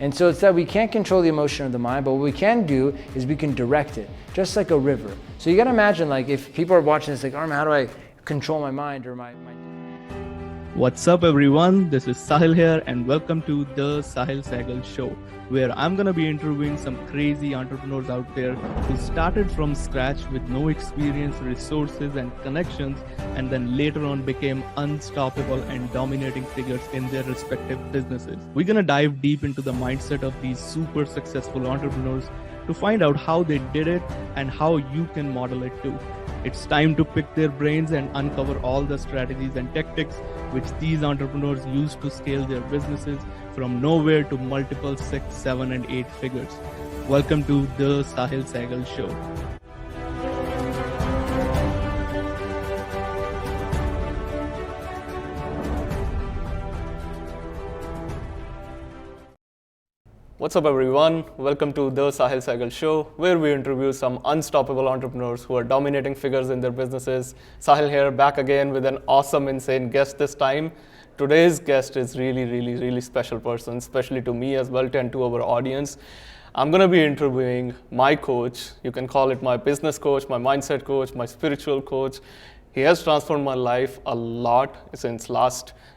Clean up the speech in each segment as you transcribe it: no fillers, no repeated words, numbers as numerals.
And so it's that we can't control the emotion of the mind, but what we can do is we can direct it, just like a river. So you gotta imagine, like, if people are watching this, like, Armin, how do I control my mind or my... What's up, everyone? This is Sahil here, and welcome to the Sehgal Show, where I'm gonna be interviewing some crazy entrepreneurs out there who started from scratch with no experience, resources, and connections, and then later on became unstoppable and dominating figures in their respective businesses. We're gonna dive deep into the mindset of these super successful entrepreneurs to find out how they did it and how you can model it too. It's time to pick their brains and uncover all the strategies and tactics which these entrepreneurs use to scale their businesses from nowhere to multiple 6, 7, and 8 figures. Welcome to the Sehgal Show. What's up, everyone? Welcome to the Sehgal Show, where we interview some unstoppable entrepreneurs who are dominating figures in their businesses. Sahil here, back again with an awesome, insane guest this time. Today's guest is really special person, especially to me as well and to our audience. I'm going to be interviewing my coach. You can call it my business coach, my mindset coach, my spiritual coach. He has transformed my life a lot since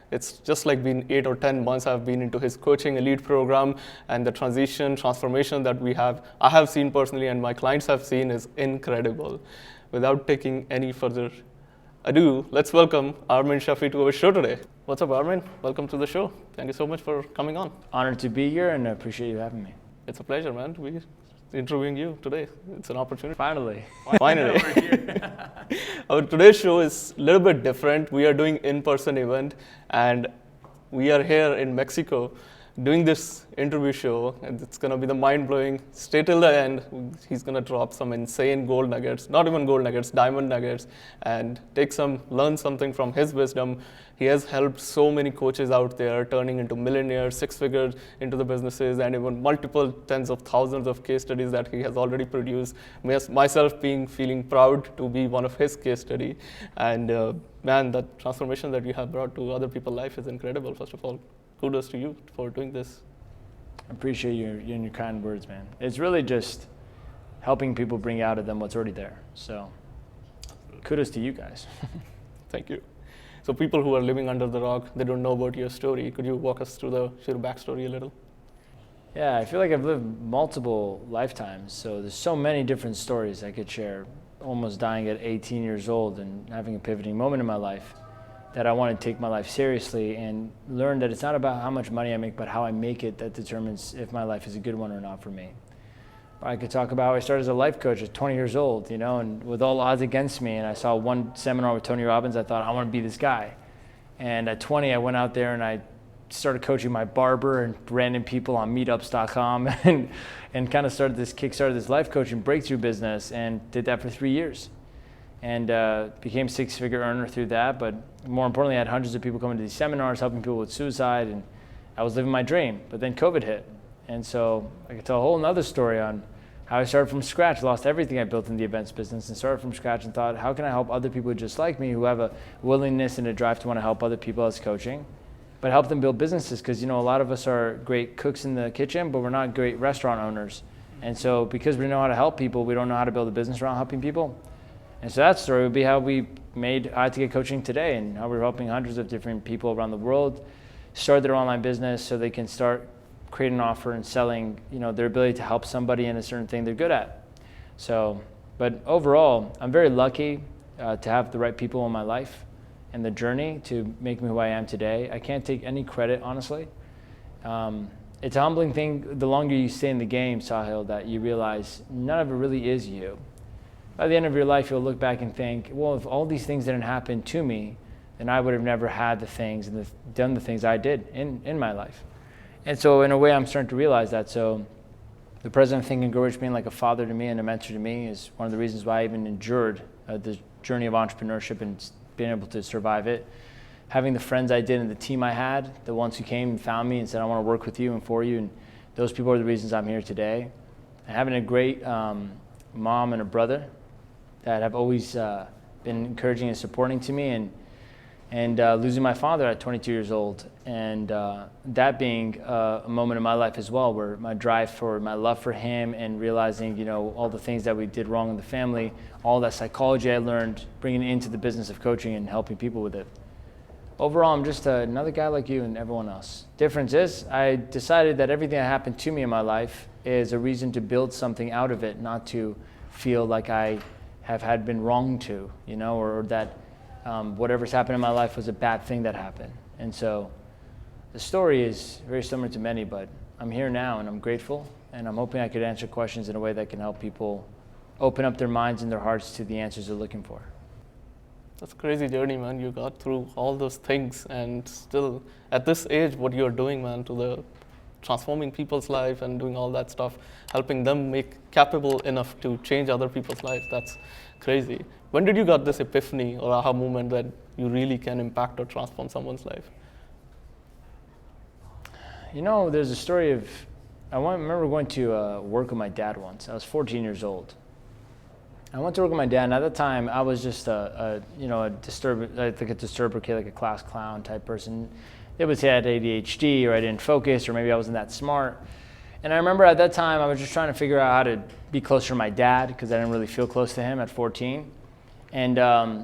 it's just like been 8 or 10 months I've been into his coaching elite program, and the transformation that I have seen personally and my clients have seen is incredible. Without taking any further ado, let's welcome Armin Shafee to our show today. What's up, Armin? Welcome to the show. Thank you so much for coming on. Honored to be here, and I appreciate you having me. It's a pleasure, man, to be interviewing you today. It's an opportunity. Finally. Our today's show is a little bit different. We are doing in-person event, and we are here in Mexico doing this interview show, and it's going to be the mind-blowing. Stay till the end. He's going to drop some insane gold nuggets, not even gold nuggets, diamond nuggets, and learn something from his wisdom. He has helped so many coaches out there turning into millionaires, 6 figures into the businesses, and even multiple tens of thousands of case studies that he has already produced. Myself feeling proud to be one of his case study. And man, that transformation that you have brought to other people's life is incredible. First of all, kudos to you for doing this. I appreciate your kind words, man. It's really just helping people bring out of them what's already there. So kudos to you guys. Thank you. So people who are living under the rock, they don't know about your story. Could you walk us through your backstory a little? Yeah, I feel like I've lived multiple lifetimes. So there's so many different stories I could share. Almost dying at 18 years old and having a pivoting moment in my life that I want to take my life seriously and learn that it's not about how much money I make, but how I make it that determines if my life is a good one or not for me. I could talk about how I started as a life coach at 20 years old, and with all odds against me, and I saw one seminar with Tony Robbins, I thought, I want to be this guy. And at 20, I went out there and I started coaching my barber and random people on meetups.com and kind of kickstarted this life coaching breakthrough business, and did that for 3 years. And became 6-figure earner through that, but more importantly, I had hundreds of people coming to these seminars, helping people with suicide, and I was living my dream. But then COVID hit. And so I could tell a whole nother story on how I started from scratch, lost everything I built in the events business, and started from scratch and thought, how can I help other people just like me who have a willingness and a drive to want to help other people as coaching, but help them build businesses? Because a lot of us are great cooks in the kitchen, but we're not great restaurant owners. And so because we know how to help people, we don't know how to build a business around helping people. And so that story would be how we made I to Get Coaching today, and how we're helping hundreds of different people around the world start their online business so they can start creating an offer and selling, their ability to help somebody in a certain thing they're good at. So, but overall, I'm very lucky to have the right people in my life and the journey to make me who I am today. I can't take any credit, honestly. It's a humbling thing, the longer you stay in the game, Sahil, that you realize none of it really is you. By the end of your life, you'll look back and think, well, if all these things didn't happen to me, then I would have never had the things and done the things I did in my life. And so in a way, I'm starting to realize that. So the President of Think and Grow Rich being like a father to me and a mentor to me is one of the reasons why I even endured the journey of entrepreneurship and being able to survive it. Having the friends I did and the team I had, the ones who came and found me and said, I want to work with you and for you, and those people are the reasons I'm here today. And having a great mom and a brother that have always been encouraging and supporting to me, and and losing my father at 22 years old, and that being a moment in my life as well, where my drive for my love for him and realizing, all the things that we did wrong in the family, all that psychology I learned, bringing it into the business of coaching and helping people with it. Overall, I'm just another guy like you and everyone else. Difference is, I decided that everything that happened to me in my life is a reason to build something out of it, not to feel like I have had been wronged to, or that whatever's happened in my life was a bad thing that happened. And so the story is very similar to many, but I'm here now and I'm grateful, and I'm hoping I could answer questions in a way that can help people open up their minds and their hearts to the answers they're looking for. That's a crazy journey, man. You got through all those things, and still at this age, what you're doing, man, to the transforming people's life and doing all that stuff, helping them make capable enough to change other people's lives. That's crazy. When did you got this epiphany or aha moment that you really can impact or transform someone's life? There's a story of, I remember going to work with my dad once. I was 14 years old. I went to work with my dad, and at the time, I was just a disturber kid, like a class clown type person. They would say I had ADHD, or I didn't focus, or maybe I wasn't that smart. And I remember at that time, I was just trying to figure out how to be closer to my dad, because I didn't really feel close to him at 14, and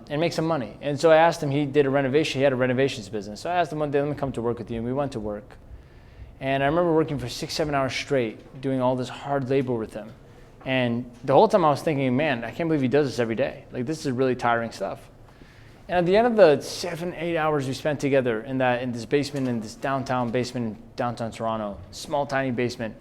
make some money. And so I asked him, he had a renovations business. So I asked him one day, let me come to work with you, and we went to work. And I remember working for 6-7 hours straight, doing all this hard labor with him. And the whole time I was thinking, man, I can't believe he does this every day. Like, this is really tiring stuff. And at the end of the 7-8 hours we spent together in this basement, in this downtown basement in downtown Toronto, small, tiny basement,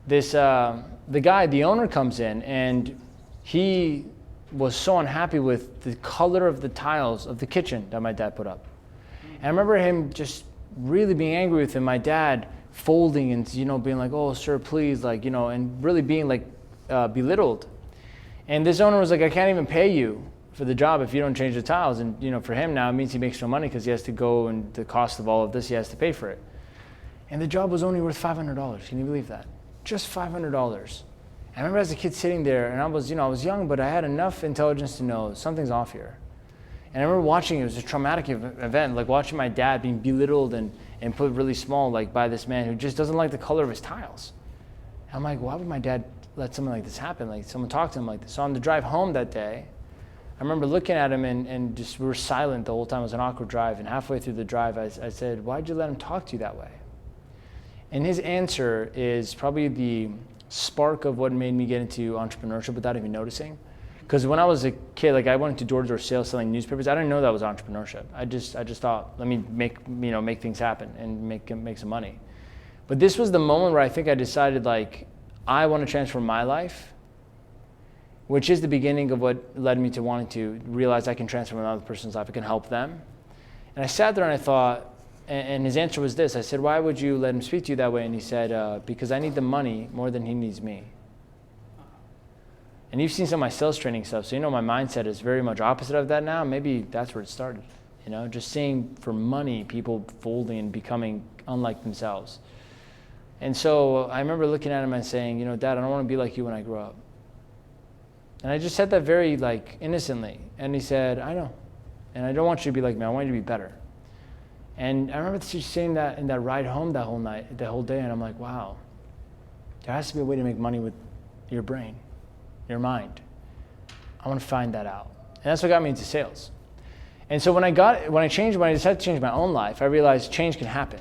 the owner comes in, and he was so unhappy with the color of the tiles of the kitchen that my dad put up. And I remember him just really being angry with him, my dad folding and, being like, oh, sir, please, and really being belittled. And this owner was like, I can't even pay you for the job if you don't change the tiles. And for him now, it means he makes no money because he has to go, and the cost of all of this, he has to pay for it. And the job was only worth $500. Can you believe that? Just $500. I remember as a kid sitting there, and I was young, but I had enough intelligence to know something's off here. And I remember watching, it was a traumatic event, like watching my dad being belittled and put really small, by this man who just doesn't like the color of his tiles. And I'm like, why would my dad let something like this happen? Someone talk to him like this. So on the drive home that day, I remember looking at him and just, we were silent the whole time. It was an awkward drive. And halfway through the drive, I said, why'd you let him talk to you that way? And his answer is probably the spark of what made me get into entrepreneurship without even noticing. Because when I was a kid, I went into door-to-door sales selling newspapers. I didn't know that was entrepreneurship. I just thought, let me make things happen and make some money. But this was the moment where I think I decided, I want to transform my life, which is the beginning of what led me to wanting to realize I can transform another person's life. I can help them. And I sat there and I thought, and his answer was this. I said, why would you let him speak to you that way? And he said, because I need the money more than he needs me. And you've seen some of my sales training stuff, so my mindset is very much opposite of that now. Maybe that's where it started, just seeing for money people folding and becoming unlike themselves. And so I remember looking at him and saying, Dad, I don't want to be like you when I grow up. And I just said that very innocently. And he said, I know. And I don't want you to be like me. I want you to be better. And I remember just saying that in that ride home that whole day. And I'm like, wow, there has to be a way to make money with your brain, your mind. I want to find that out. And that's what got me into sales. And so when I decided to change my own life, I realized change can happen.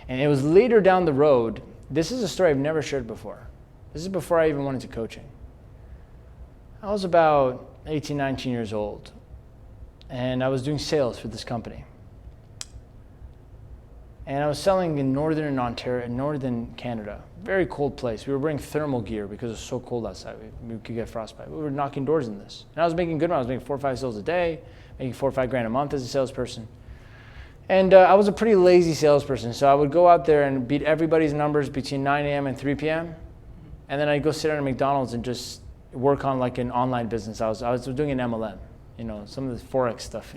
And it was later down the road, this is a story I've never shared before. This is before I even went into coaching. I was about 18, 19 years old, and I was doing sales for this company. And I was selling in northern Ontario, northern Canada, very cold place. We were wearing thermal gear because it was so cold outside. We could get frostbite. We were knocking doors in this. And I was making good money. I was making 4 or 5 sales a day, making 4 or 5 grand a month as a salesperson. And I was a pretty lazy salesperson, so I would go out there and beat everybody's numbers between 9 a.m. and 3 p.m. And then I'd go sit down at McDonald's and just work on an online business. I was doing an MLM, some of the Forex stuff.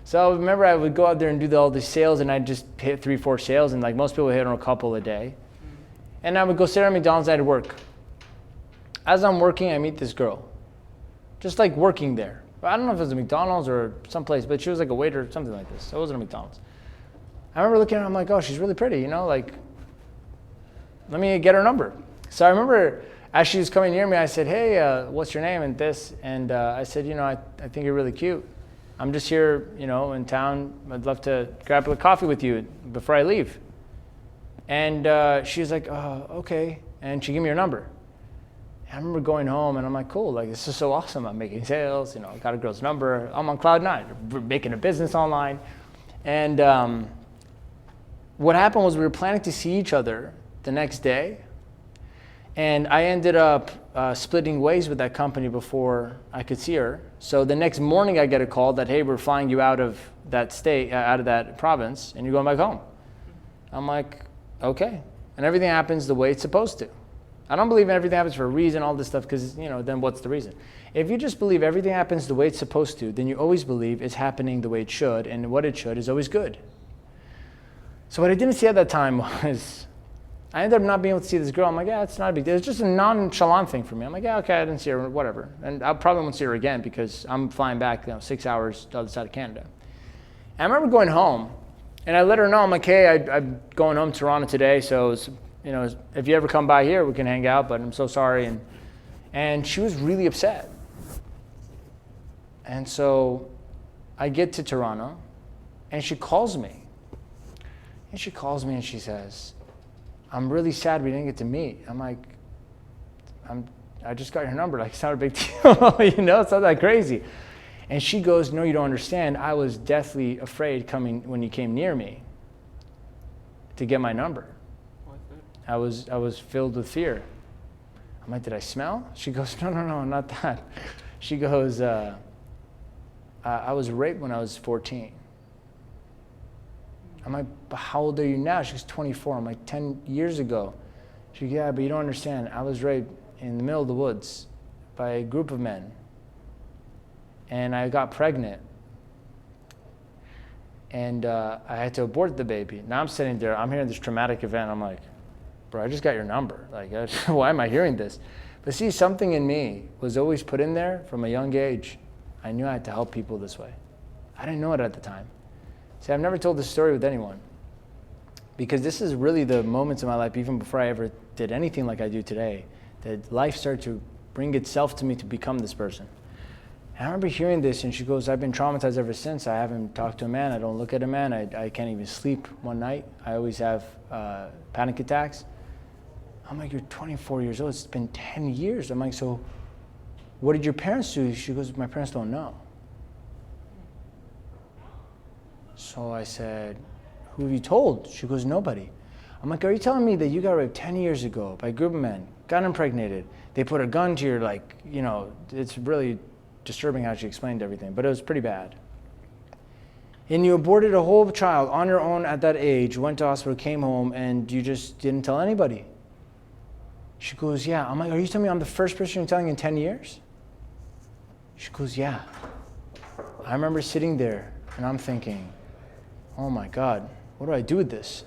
So I remember I would go out there and do all these sales, and I'd just hit 3-4 sales, and most people hit on a couple a day. And I would go sit down at McDonald's, I'd work. As I'm working, I meet this girl, just working there. I don't know if it was a McDonald's or someplace, but she was like a waiter or something like this. So it wasn't a McDonald's. I remember looking at her, I'm like, oh, she's really pretty, like, let me get her number. So I remember as she was coming near me, I said, hey, what's your name and this? And I said, I think you're really cute. I'm just here, in town. I'd love to grab a coffee with you before I leave. And she was like, oh, okay. And she gave me her number. And I remember going home and I'm like, cool, like this is so awesome. I'm making sales, I got a girl's number. I'm on cloud nine, we're making a business online. And what happened was we were planning to see each other the next day. And I ended up splitting ways with that company before I could see her. So the next morning I get a call that, hey, we're flying you out of that state, out of that province, and you're going back home. I'm like, okay. And everything happens the way it's supposed to. I don't believe everything happens for a reason, all this stuff, because, then what's the reason? If you just believe everything happens the way it's supposed to, then you always believe it's happening the way it should, and what it should is always good. So what I didn't see at that time was, I ended up not being able to see this girl. I'm like, yeah, it's not a big deal. It's just a nonchalant thing for me. I'm like, yeah, okay, I didn't see her, whatever. And I probably won't see her again because I'm flying back 6 hours to the other side of Canada. And I remember going home, and I let her know, I'm like, hey, I'm going home to Toronto today, so if you ever come by here, we can hang out, but I'm so sorry. And she was really upset. And so I get to Toronto, and she calls me. And she says, I'm really sad we didn't get to meet. I'm like, I just got your number. Like, it's not a big deal. It's not that crazy. And she goes, no, you don't understand. I was deathly afraid coming when you came near me to get my number. I was filled with fear. I'm like, did I smell? She goes, no, not that. She goes, I was raped when I was 14. I'm like, but how old are you now? She's 24. I'm like, 10 years ago. She goes, yeah, but you don't understand. I was raped in the middle of the woods by a group of men. And I got pregnant. And I had to abort the baby. Now I'm sitting there, I'm hearing this traumatic event. I'm like, bro, I just got your number. Like, why am I hearing this? But see, something in me was always put in there from a young age. I knew I had to help people this way. I didn't know it at the time. See, I've never told this story with anyone because this is really the moments in my life, even before I ever did anything like I do today, that life started to bring itself to me to become this person. And I remember hearing this, and she goes, I've been traumatized ever since. I haven't talked to a man. I don't look at a man. I can't even sleep one night. I always have panic attacks. I'm like, you're 24 years old. It's been 10 years. I'm like, so what did your parents do? She goes, my parents don't know. So I said, who have you told? She goes, nobody. I'm like, are you telling me that you got raped 10 years ago by a group of men, got impregnated, they put a gun to your, it's really disturbing how she explained everything, but it was pretty bad. And you aborted a whole child on your own at that age, went to hospital, came home, and you just didn't tell anybody. She goes, yeah. I'm like, are you telling me I'm the first person you're telling in 10 years? She goes, yeah. I remember sitting there, and I'm thinking, oh my God, what do I do with this?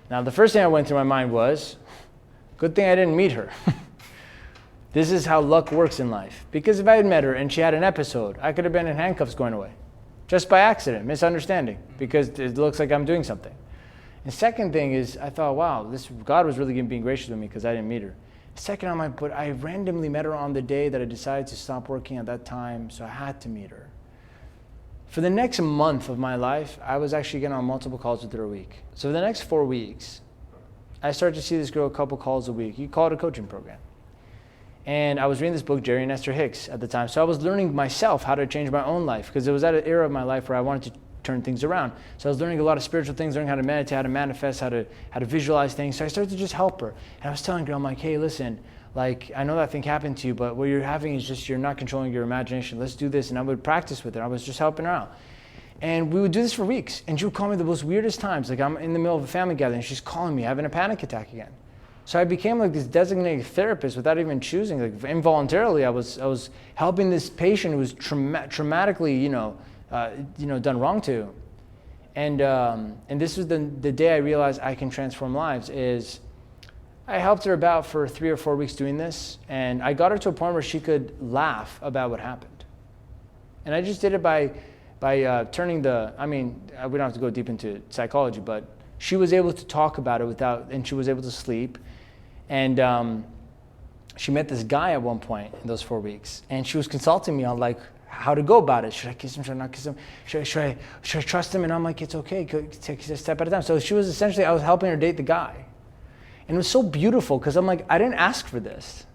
Now, the first thing that went through my mind was, good thing I didn't meet her. This is how luck works in life. Because if I had met her and she had an episode, I could have been in handcuffs going away. Just by accident, misunderstanding, because it looks like I'm doing something. And second thing is, I thought, wow, God was really being gracious with me because I didn't meet her. Second, I'm like, but I randomly met her on the day that I decided to stop working at that time, so I had to meet her. For the next month of my life, I was actually getting on multiple calls with her a week. So for the next 4 weeks, I started to see this girl a couple calls a week. You call it a coaching program. And I was reading this book, Jerry and Esther Hicks, at the time. So I was learning myself how to change my own life because it was at an era of my life where I wanted to turn things around. So I was learning a lot of spiritual things, learning how to meditate, how to manifest, how to visualize things. So I started to just help her. And I was telling her, I'm like, hey, listen, like, I know that thing happened to you, but what you're having is just you're not controlling your imagination. Let's do this. And I would practice with her. I was just helping her out. And we would do this for weeks. And she would call me the most weirdest times. Like, I'm in the middle of a family gathering, and she's calling me, having a panic attack again. So I became like this designated therapist without even choosing. Like, involuntarily, I was helping this patient who was traumatically, done wrong to. And this was the day I realized I can transform lives. Is I helped her about for 3 or 4 weeks doing this, and I got her to a point where she could laugh about what happened. And I just did it by turning we don't have to go deep into psychology, but she was able to talk about it and she was able to sleep. And she met this guy at one point in those 4 weeks, and she was consulting me on like how to go about it. Should I kiss him? Should I not kiss him? Should I trust him? And I'm like, it's okay, take a step at a time. So she was essentially, I was helping her date the guy. And it was so beautiful because I'm like, I didn't ask for this.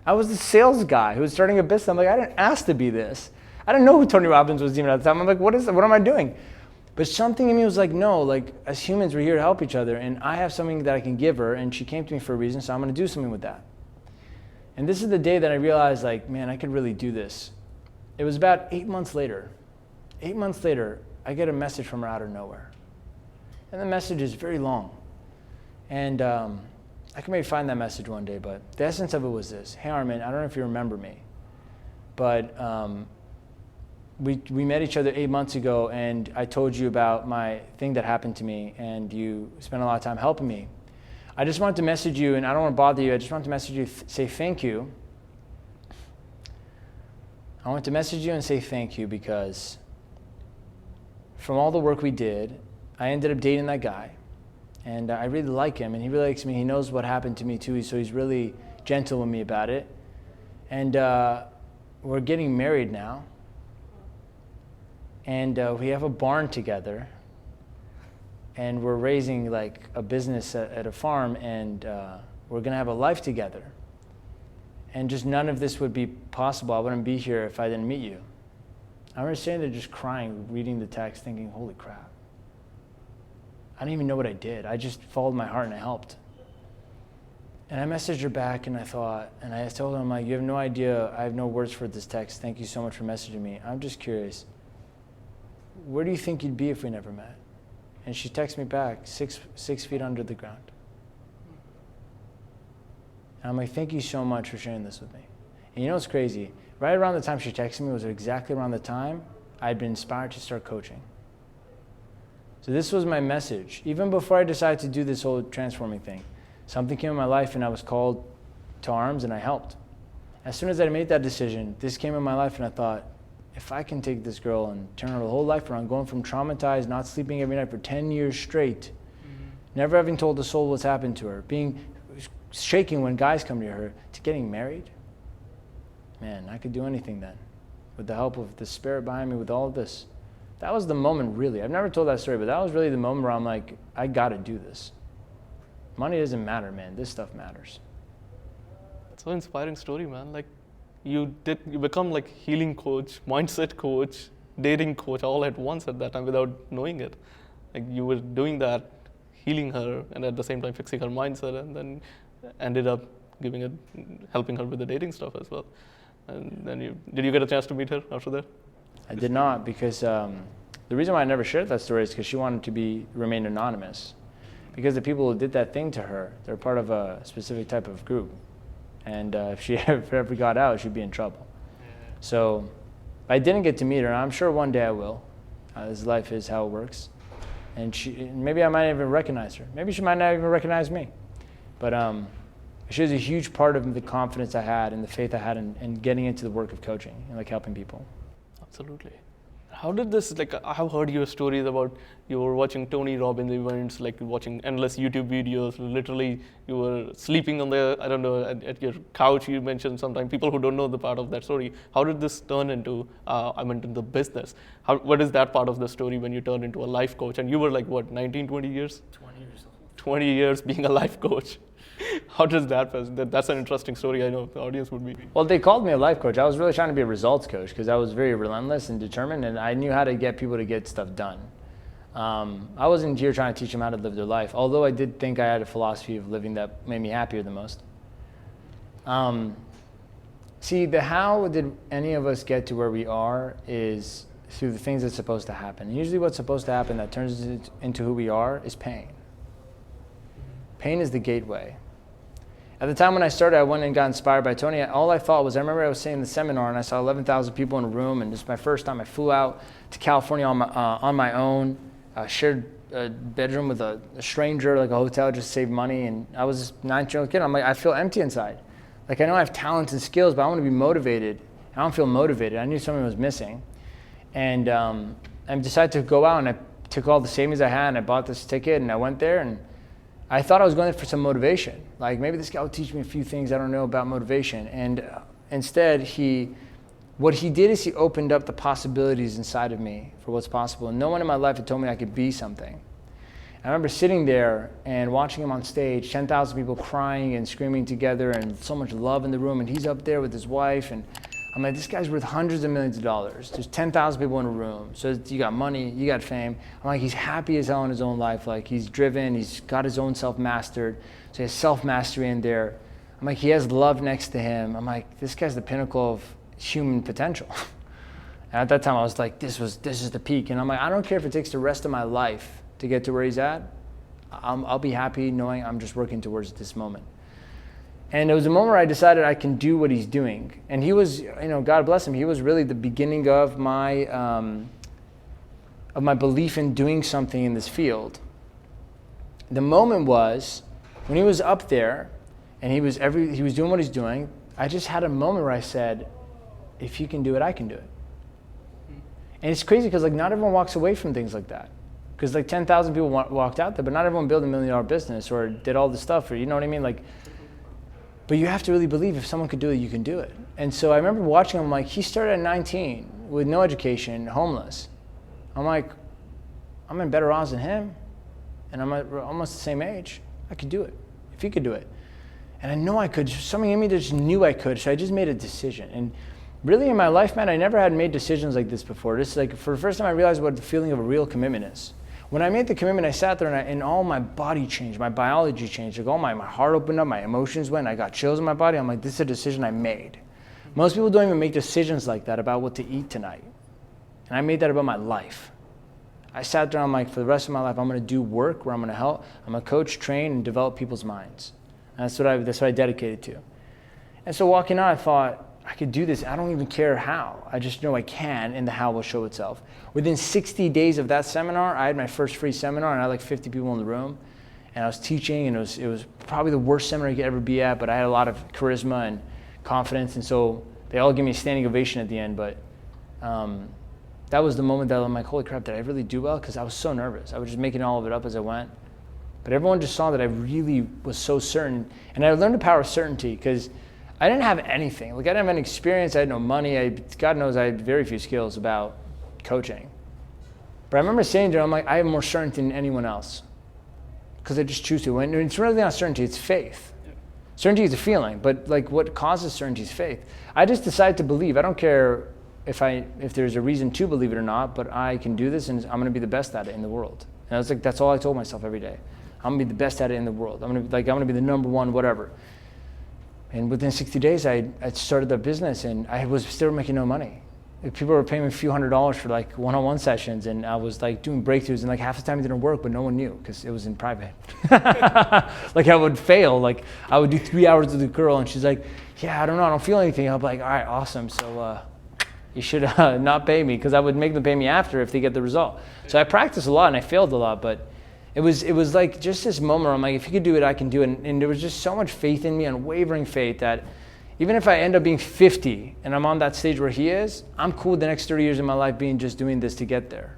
I was the sales guy who was starting a business. I'm like, I didn't ask to be this. I didn't know who Tony Robbins was even at the time. I'm like, what am I doing? But something in me was like, no, like as humans, we're here to help each other, and I have something that I can give her, and she came to me for a reason, so I'm gonna do something with that. And this is the day that I realized, like, man, I could really do this. It was about 8 months later. 8 months later, I get a message from her out of nowhere. And the message is very long. And I can maybe find that message one day, but the essence of it was this. Hey, Armin, I don't know if you remember me, but we met each other 8 months ago, and I told you about my thing that happened to me, and you spent a lot of time helping me. I just wanted to message you, and I don't want to bother you. I just wanted to message you, say thank you. I want to message you and say thank you because from all the work we did, I ended up dating that guy, and I really like him, and he really likes me. He knows what happened to me too, so he's really gentle with me about it. And we're getting married now, and we have a barn together, and we're raising like a business at a farm, and we're gonna have a life together. And just none of this would be possible. I wouldn't be here if I didn't meet you. I remember sitting there just crying, reading the text, thinking, holy crap. I didn't even know what I did. I just followed my heart and I helped. And I messaged her back, and I told her, I'm like, you have no idea, I have no words for this text. Thank you so much for messaging me. I'm just curious, where do you think you'd be if we never met? And she texted me back, six feet under the ground. And I'm like, thank you so much for sharing this with me. And you know what's crazy? Right around the time she texted me was exactly around the time I'd been inspired to start coaching. So this was my message. Even before I decided to do this whole transforming thing, something came in my life and I was called to arms and I helped. As soon as I made that decision, this came in my life and I thought, if I can take this girl and turn her whole life around, going from traumatized, not sleeping every night for 10 years straight, never having told a soul what's happened to her, being shaking when guys come near her, to getting married, man, I could do anything then. With the help of the spirit behind me, with all of this. That was the moment, really. I've never told that story, but that was really the moment where I'm like, I gotta do this. Money doesn't matter, man. This stuff matters. It's so inspiring story, man. Like, you become like healing coach, mindset coach, dating coach all at once at that time without knowing it. Like, you were doing that, healing her, and at the same time fixing her mindset, and then ended up helping her with the dating stuff as well. And then did you get a chance to meet her after that? I did not, because the reason why I never shared that story is because she wanted to remain anonymous. Because the people who did that thing to her, they're part of a specific type of group. And if she ever got out, she'd be in trouble. Yeah. So I didn't get to meet her, and I'm sure one day I will. This life is how it works. And maybe I might even recognize her. Maybe she might not even recognize me. But she was a huge part of the confidence I had and the faith I had in getting into the work of coaching and like helping people. Absolutely. How did this, like, I have heard your stories about you were watching Tony Robbins events, like watching endless YouTube videos, literally you were sleeping on at your couch, you mentioned sometimes, people who don't know the part of that story. How did this turn into, into the business? What is that part of the story when you turned into a life coach? And you were like, what, 19, 20 years? 20 years old. 20 years being a life coach. How does that's an interesting story. I know the audience would be. Well, they called me a life coach. I was really trying to be a results coach because I was very relentless and determined, and I knew how to get people to get stuff done. I wasn't here trying to teach them how to live their life, although I did think I had a philosophy of living that made me happier the most. See, the how did any of us get to where we are is through the things that's supposed to happen. And usually what's supposed to happen that turns us into who we are is pain. Pain is the gateway. At the time when I started, I went and got inspired by Tony. All I thought was, I remember I was sitting in the seminar and I saw 11,000 people in a room, and this was my first time. I flew out to California on my own, shared a bedroom with a stranger, like a hotel, just to save money. And I was a 19-year-old kid. I'm like, I feel empty inside. Like, I know I have talents and skills, but I want to be motivated. I don't feel motivated. I knew something was missing. And I decided to go out, and I took all the savings I had and I bought this ticket, and I went there, and I thought I was going there for some motivation. Like, maybe this guy will teach me a few things I don't know about motivation. And instead, what he did is he opened up the possibilities inside of me for what's possible. And no one in my life had told me I could be something. I remember sitting there and watching him on stage, 10,000 people crying and screaming together, and so much love in the room, and he's up there with his wife, and I'm like, this guy's worth hundreds of millions of dollars. There's 10,000 people in a room. So you got money, you got fame. I'm like, he's happy as hell in his own life. Like, he's driven, he's got his own self-mastered. So he has self-mastery in there. I'm like, he has love next to him. I'm like, this guy's the pinnacle of human potential. And at that time I was like, this is the peak. And I'm like, I don't care if it takes the rest of my life to get to where he's at. I'll be happy knowing I'm just working towards this moment. And it was a moment where I decided I can do what he's doing. And he was, God bless him, he was really the beginning of my belief in doing something in this field. The moment was when he was up there and he was doing what he's doing. I just had a moment where I said, if he can do it, I can do it. And it's crazy because not everyone walks away from things like that. Because 10,000 people walked out there, but not everyone built $1 million business or did all this stuff, or you know what I mean? But you have to really believe if someone could do it, you can do it. And so I remember watching him, he started at 19 with no education, homeless. I'm like, I'm in better odds than him, and I'm almost the same age. I could do it, if he could do it. And I know I could. Something in me just knew I could, so I just made a decision. And really in my life, man, I never had made decisions like this before. This is for the first time I realized what the feeling of a real commitment is. When I made the commitment, I sat there and all my body changed, my biology changed. All my heart opened up, my emotions went, I got chills in my body. I'm like, this is a decision I made. Most people don't even make decisions like that about what to eat tonight. And I made that about my life. I sat there, I'm like, for the rest of my life, I'm gonna do work where I'm gonna help. I'm gonna coach, train, and develop people's minds. And that's what I dedicated to. And so walking out, I thought, I could do this. I don't even care how. I just know I can, and the how will show itself. Within 60 days of that seminar, I had my first free seminar, and I had 50 people in the room. And I was teaching, and it was probably the worst seminar you could ever be at, but I had a lot of charisma and confidence, and so they all gave me a standing ovation at the end. But that was the moment that I'm like, holy crap, did I really do well? Because I was so nervous. I was just making all of it up as I went. But everyone just saw that I really was so certain. And I learned the power of certainty, because I didn't have anything. I didn't have any experience. I had no money. God knows I had very few skills about coaching. But I remember saying to him, I'm like, I have more certainty than anyone else, because I just choose to. And it's really not certainty, it's faith. Yeah. Certainty is a feeling, but what causes certainty is faith. I just decided to believe. I don't care if there's a reason to believe it or not, but I can do this, and I'm going to be the best at it in the world. And I was like, that's all I told myself every day. I'm going to be the best at it in the world. I'm going to be the number one, whatever. And within 60 days, I started the business, and I was still making no money. People were paying me a few $100s for one-on-one sessions, and I was doing breakthroughs, and half the time it didn't work, but no one knew because it was in private. I would fail. I would do 3 hours with a girl, and she's like, yeah, I don't know, I don't feel anything. I'll be like, all right, awesome. So you should not pay me, because I would make them pay me after if they get the result. So I practiced a lot, and I failed a lot, but it was just this moment where I'm like, if you could do it, I can do it. And there was just so much faith in me, unwavering faith, that even if I end up being 50 and I'm on that stage where he is, I'm cool the next 30 years of my life just doing this to get there.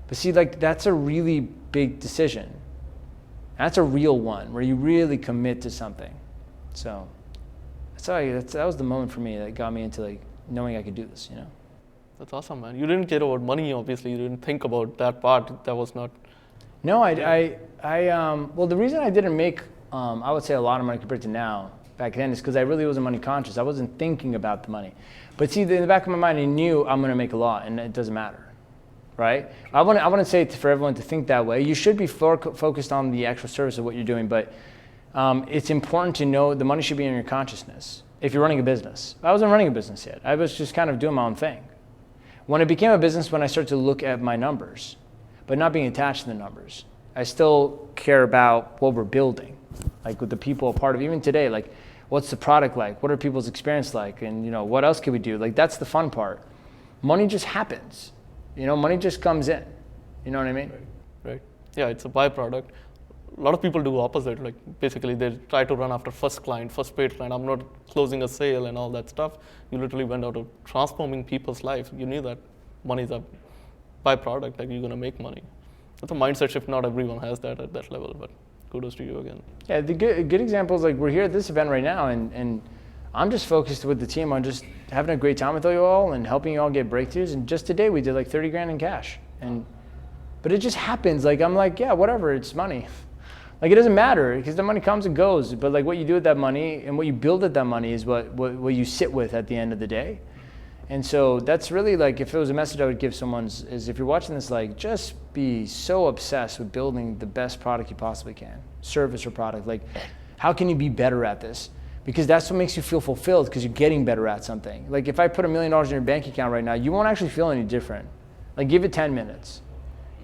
But see, that's a really big decision. That's a real one where you really commit to something. So that was the moment for me that got me into knowing I could do this, That's awesome, man. You didn't care about money, obviously. You didn't think about that part. That was not... No, well, the reason I didn't make, I would say, a lot of money compared to now, back then, is because I really wasn't money conscious. I wasn't thinking about the money. But see, in the back of my mind, I knew I'm going to make a lot, and it doesn't matter, right? I wouldn't say for everyone to think that way. You should be focused on the actual service of what you're doing, but it's important to know the money should be in your consciousness if you're running a business. I wasn't running a business yet. I was just kind of doing my own thing. When it became a business, when I started to look at my numbers, but not being attached to the numbers. I still care about what we're building, with the people a part of. Even today, what's the product like? What are people's experience like? And what else can we do? That's the fun part. Money just happens. Money just comes in. You know what I mean? Right. Yeah, it's a byproduct. A lot of people do opposite. Basically, they try to run after first client, first paid client. I'm not closing a sale and all that stuff. You literally went out of transforming people's life. You knew that. money's a byproduct, like you're going to make money. That's a mindset shift. Not everyone has that at that level, but kudos to you again. Yeah, the good example is like we're here at this event right now, and I'm just focused with the team on just having a great time with you all and helping you all get breakthroughs. And just today we did like 30 grand in cash. But it just happens. Like I'm like, yeah, whatever, it's money. Like it doesn't matter because the money comes and goes. But like what you do with that money and what you build with that money is what you sit with at the end of the day. And so that's really like, if it was a message I would give someone is if you're watching this, like just be so obsessed with building the best product you possibly can, service or product. Like how can you be better at this? Because that's what makes you feel fulfilled because you're getting better at something. Like if I put $1 million in your bank account right now, you won't actually feel any different. Like give it 10 minutes.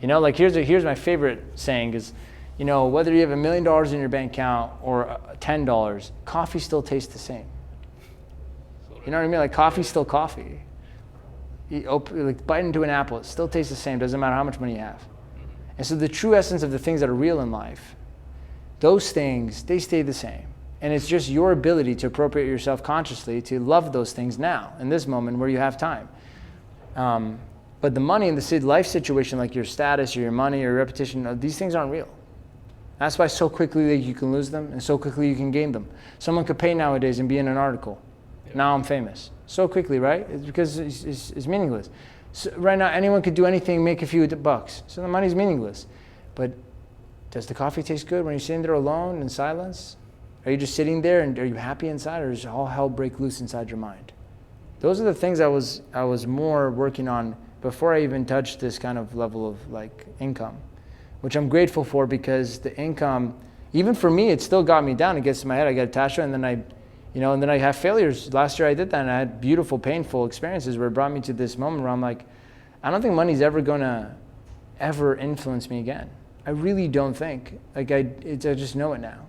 You know, like here's my favorite saying is, you know, whether you have $1 million in your bank account or $10, coffee still tastes the same. You know what I mean? Like coffee's still coffee. Like bite into an apple, it still tastes the same. Doesn't matter how much money you have. And so the true essence of the things that are real in life, those things, they stay the same. And it's just your ability to appropriate yourself consciously to love those things now, in this moment where you have time. But the money in the life situation, like your status or your money or your reputation, these things aren't real. That's why so quickly you can lose them and so quickly you can gain them. Someone could pay nowadays and be in an article. Yeah. Now I'm famous. So quickly, right? It's because it's meaningless. So right now anyone could do anything, make a few bucks. So the money's meaningless. But does the coffee taste good when you're sitting there alone in silence? Are you just sitting there and are you happy inside, or does all hell break loose inside your mind? Those are the things I was more working on before I even touched this kind of level of like income, which I'm grateful for, because the income, even for me, it still got me down. It gets to my head. I get attached to it, and then I have failures. Last year I did that, and I had beautiful, painful experiences where it brought me to this moment where I'm like, I don't think money's ever gonna ever influence me again. I really don't think. Like I just know it now.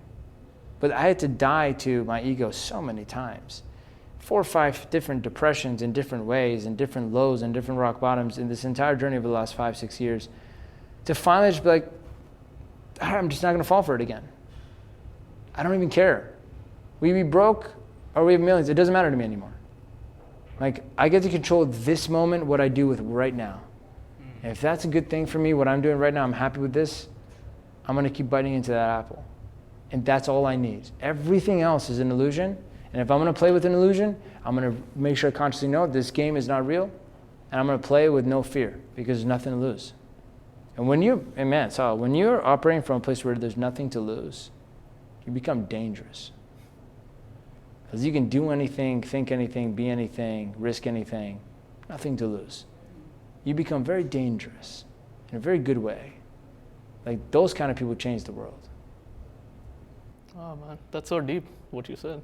But I had to die to my ego so many times. 4 or 5 different depressions in different ways, and different lows and different rock bottoms in this entire journey over the last 5, 6 years, to finally just be like, I'm just not gonna fall for it again. I don't even care. We be broke or we have millions, it doesn't matter to me anymore. Like I get to control this moment, what I do with right now. And if that's a good thing for me, what I'm doing right now, I'm happy with this, I'm gonna keep biting into that apple. And that's all I need. Everything else is an illusion. And if I'm gonna play with an illusion, I'm gonna make sure I consciously know this game is not real. And I'm gonna play with no fear, because there's nothing to lose. And when you're operating from a place where there's nothing to lose, you become dangerous. Because you can do anything, think anything, be anything, risk anything, nothing to lose. You become very dangerous in a very good way. Like those kind of people change the world. Oh man, that's so deep what you said.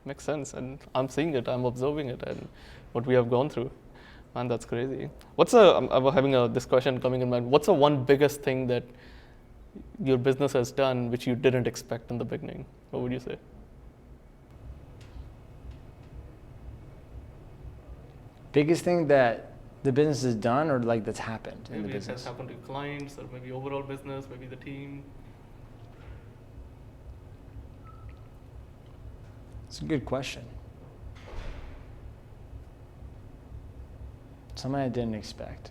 Makes sense, and I'm seeing it, I'm observing it, and what we have gone through. Man, that's crazy. I'm having this question coming in mind. What's the one biggest thing that your business has done which you didn't expect in the beginning? What would you say? Biggest thing that the business has done, or like that's happened in the business? Maybe it has happened to clients, or maybe overall business, maybe the team. It's a good question. Something I didn't expect.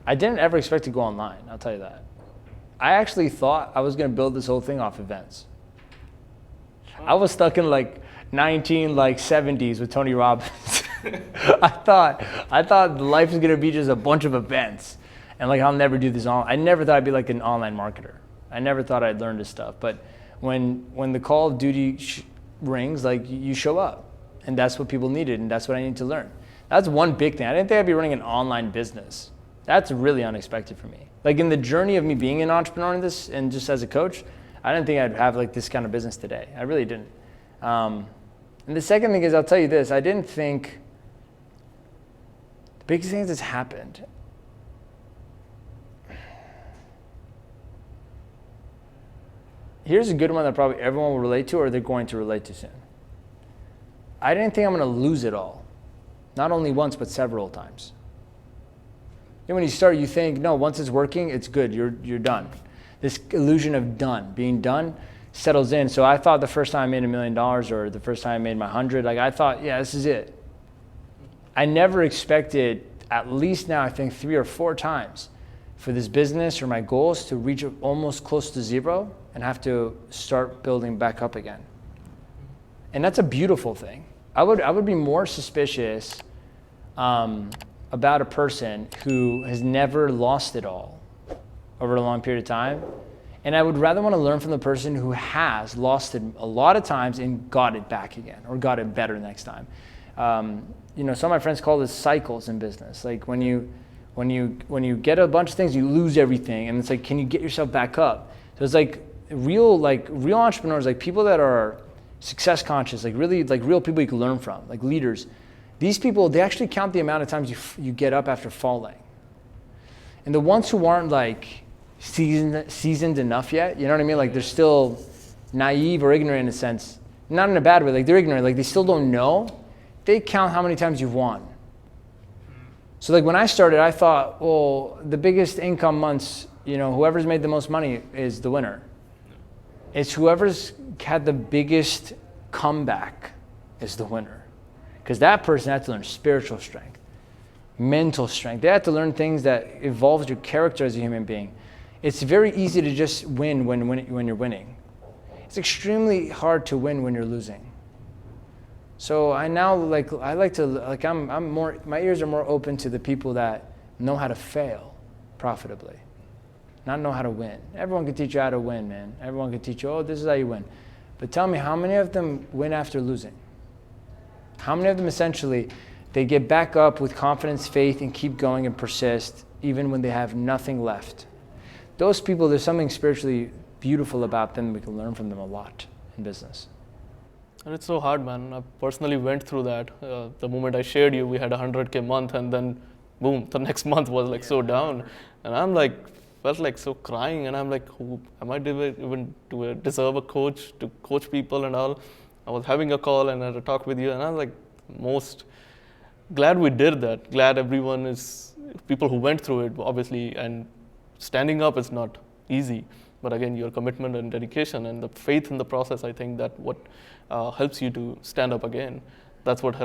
I didn't ever expect to go online, I'll tell you that. I actually thought I was gonna build this whole thing off events. I was stuck in like 1970s with Tony Robbins. I thought life was gonna be just a bunch of events, and like I'll never do this I never thought I'd be like an online marketer. I never thought I'd learn this stuff, but when the Call of Duty rings, like you show up, and that's what people needed, and that's what I need to learn. That's one big thing. I didn't think I'd be running an online business. That's really unexpected for me. Like in the journey of me being an entrepreneur in this, and just as a coach, I didn't think I'd have like this kind of business today. I really didn't. And the second thing is, I'll tell you this, I didn't think, the biggest thing that's happened, here's a good one that probably everyone will relate to, or they're going to relate to soon. I didn't think I'm gonna lose it all. Not only once, but several times. And when you start, you think, no, once it's working, it's good, you're done. This illusion of done, being done, settles in. So I thought the first time I made $1 million, or the first time I made my 100, like I thought, yeah, this is it. I never expected at least now I think 3 or 4 times for this business or my goals to reach almost close to zero and have to start building back up again. And that's a beautiful thing. I would be more suspicious about a person who has never lost it all over a long period of time. And I would rather want to learn from the person who has lost it a lot of times and got it back again or got it better next time. Some of my friends call this cycles in business. Like when you get a bunch of things, you lose everything, and it's like, can you get yourself back up? So it's like real entrepreneurs, like people that are success conscious, like real people you can learn from, like leaders. These people, they actually count the amount of times you get up after falling. And the ones who aren't like seasoned enough yet, you know what I mean? Like they're still naive or ignorant in a sense, not in a bad way, like they're ignorant, like they still don't know. They count how many times you've won. So like when I started, I thought, well, the biggest income months, whoever's made the most money is the winner. It's whoever's had the biggest comeback is the winner. Because that person had to learn spiritual strength, mental strength. They had to learn things that evolves your character as a human being. It's very easy to just win when you're winning. It's extremely hard to win when you're losing. So I'm more, my ears are more open to the people that know how to fail profitably, not know how to win. Everyone can teach you how to win, man. Everyone can teach you, oh, this is how you win. But tell me, how many of them win after losing? How many of them essentially, they get back up with confidence, faith, and keep going and persist even when they have nothing left? Those people, there's something spiritually beautiful about them. We can learn from them a lot in business. And it's so hard, man. I personally went through that. The moment I shared you, we had a 100K month, and then boom, the next month was like so down. And I'm like, felt like so crying, and I'm like, who am I even to deserve a coach to coach people and all? I was having a call and I had a talk with you, and I'm like, most glad we did that. Glad everyone is, people who went through it, obviously, and standing up is not easy. But again, your commitment and dedication and the faith in the process, I think that what helps you to stand up again. That's what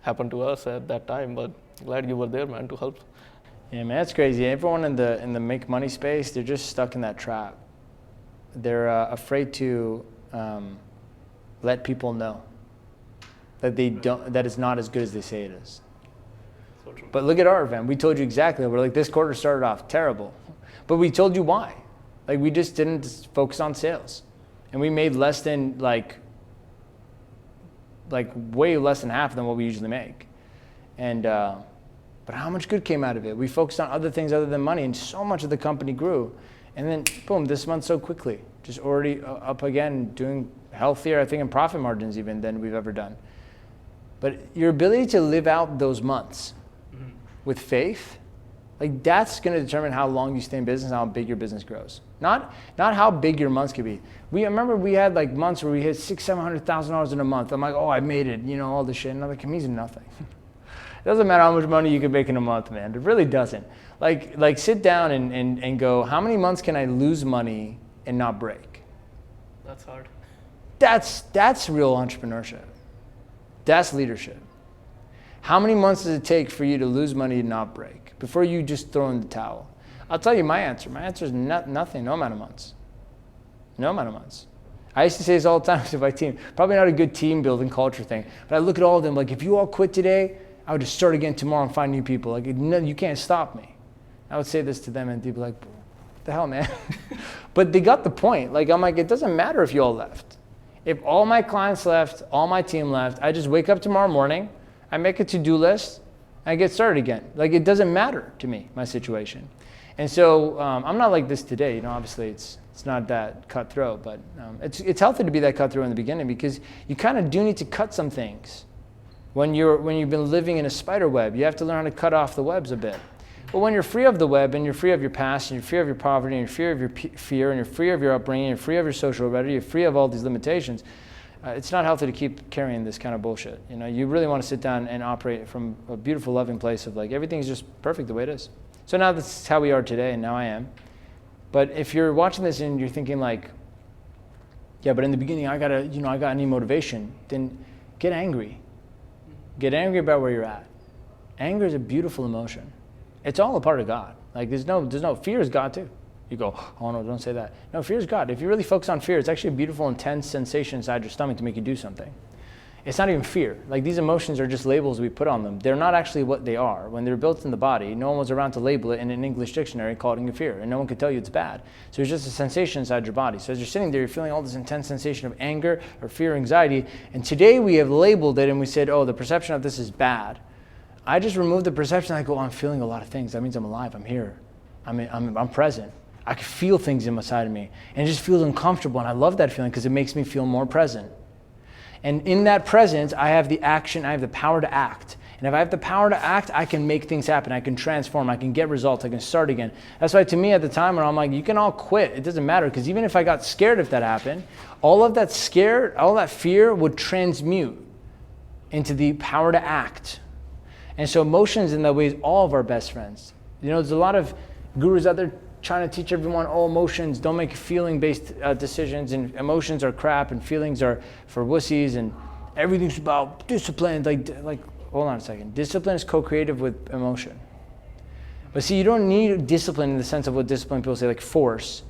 happened to us at that time. But glad you were there, man, to help. Yeah, man, that's crazy. Everyone in the make money space, they're just stuck in that trap. They're afraid to let people know that that it's not as good as they say it is. So true. But look at our event. We told you exactly. We're like, this quarter started off terrible, but we told you why. Like we just didn't focus on sales, and we made less than like way less than half than what we usually make. And but how much good came out of it? We focused on other things other than money, and so much of the company grew. And then boom, this month so quickly, just already up again, doing healthier, I think, in profit margins even than we've ever done. But your ability to live out those months with faith, like that's going to determine how long you stay in business and how big your business grows. Not how big your months could be. I remember we had like months where we hit $600,000-$700,000 in a month. I'm like, oh, I made it, all this shit. And I'm like, it means nothing. It doesn't matter how much money you can make in a month, man. It really doesn't. Like sit down and go, how many months can I lose money and not break? That's hard. That's real entrepreneurship. That's leadership. How many months does it take for you to lose money and not break before you just throw in the towel? I'll tell you my answer. My answer is nothing, no amount of months. No amount of months. I used to say this all the time to my team. Probably not a good team building culture thing, but I look at all of them like, if you all quit today, I would just start again tomorrow and find new people. Like, no, you can't stop me. I would say this to them and they'd be like, what the hell, man? But they got the point. Like, I'm like, it doesn't matter if you all left. If all my clients left, all my team left, I just wake up tomorrow morning, I make a to-do list, and I get started again. Like, it doesn't matter to me, my situation. And so I'm not like this today. Obviously it's not that cutthroat, but it's healthy to be that cutthroat in the beginning because you kind of do need to cut some things. When you've been living in a spider web, you have to learn how to cut off the webs a bit. But when you're free of the web and you're free of your past and you're free of your poverty and you're free of your fear and you're free of your upbringing and you're free of your social identity, you're free of all these limitations, it's not healthy to keep carrying this kind of bullshit. You really want to sit down and operate from a beautiful, loving place of like, everything's just perfect the way it is. So now this is how we are today, and now I am. But if you're watching this and you're thinking like, yeah, but in the beginning I need motivation, then get angry. Get angry about where you're at. Anger is a beautiful emotion. It's all a part of God. Like there's no fear is God too. You go, oh no, don't say that. No, fear is God. If you really focus on fear, it's actually a beautiful, intense sensation inside your stomach to make you do something. It's not even fear. Like these emotions are just labels we put on them. They're not actually what they are. When they're built in the body, no one was around to label it in an English dictionary calling it fear, and no one could tell you it's bad. So it's just a sensation inside your body. So as you're sitting there, you're feeling all this intense sensation of anger or fear, anxiety, and today we have labeled it and we said, oh, the perception of this is bad. I just removed the perception. I go, oh, I'm feeling a lot of things. That means I'm alive. I'm here. I'm present. I can feel things inside of me, and it just feels uncomfortable, and I love that feeling because it makes me feel more present. And in that presence, I have the action, I have the power to act. And if I have the power to act, I can make things happen. I can transform, I can get results, I can start again. That's why to me at the time when I'm like, you can all quit, it doesn't matter. Because even if I got scared if that happened, all of that fear would transmute into the power to act. And so emotions in that way is all of our best friends. You know, there's a lot of gurus out there trying to teach everyone, oh, emotions, don't make feeling-based decisions, and emotions are crap, and feelings are for wussies, and everything's about discipline. Like, hold on a second. Discipline is co-creative with emotion. But see, you don't need discipline in the sense of what discipline people say, like force.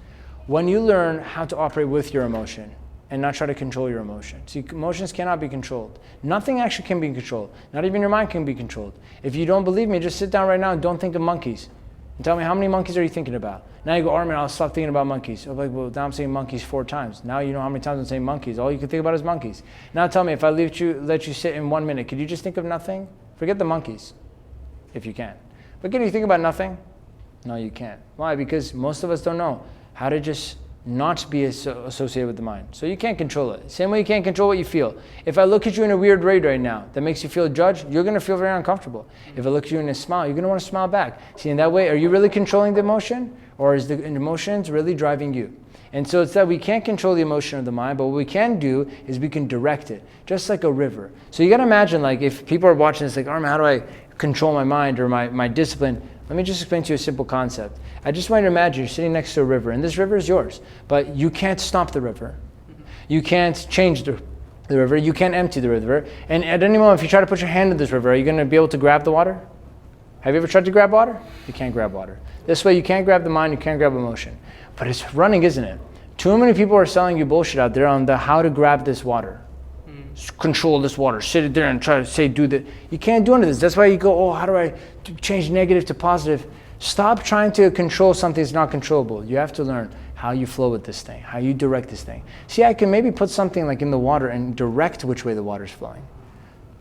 When you learn how to operate with your emotion and not try to control your emotion. See, emotions cannot be controlled. Nothing actually can be controlled. Not even your mind can be controlled. If you don't believe me, just sit down right now and don't think of monkeys. And tell me, how many monkeys are you thinking about? Now you go, Armin, I'll stop thinking about monkeys. I'm like, well, now I'm saying monkeys 4 times. Now you know how many times I'm saying monkeys. All you can think about is monkeys. Now tell me, if I let you sit in 1 minute, could you just think of nothing? Forget the monkeys, if you can. But can you think about nothing? No, you can't. Why? Because most of us don't know how to just not be associated with the mind. So you can't control it. Same way you can't control what you feel. If I look at you in a weird way right now that makes you feel judged, you're going to feel very uncomfortable. If I look at you in a smile, you're going to want to smile back. See, in that way, are you really controlling the emotion, or is the emotions really driving you? And so it's that we can't control the emotion of the mind, but what we can do is we can direct it, just like a river. So you got to imagine, like, if people are watching this, like, Armin, how do I control my mind or my discipline? Let me just explain to you a simple concept. I just want you to imagine you're sitting next to a river, and this river is yours, but you can't stop the river. You can't change the river. You can't empty the river. And at any moment, if you try to put your hand in this river, are you going to be able to grab the water? Have you ever tried to grab water? You can't grab water. This way, you can't grab the mind, you can't grab emotion. But it's running, isn't it? Too many people are selling you bullshit out there on the how to grab this water. Control this water, sit there and try to say, do that. You can't do any of this. That's why you go, oh, how do I change negative to positive? Stop trying to control something that's not controllable. You have to learn how you flow with this thing, how you direct this thing. See, I can maybe put something like in the water and direct which way the water's flowing.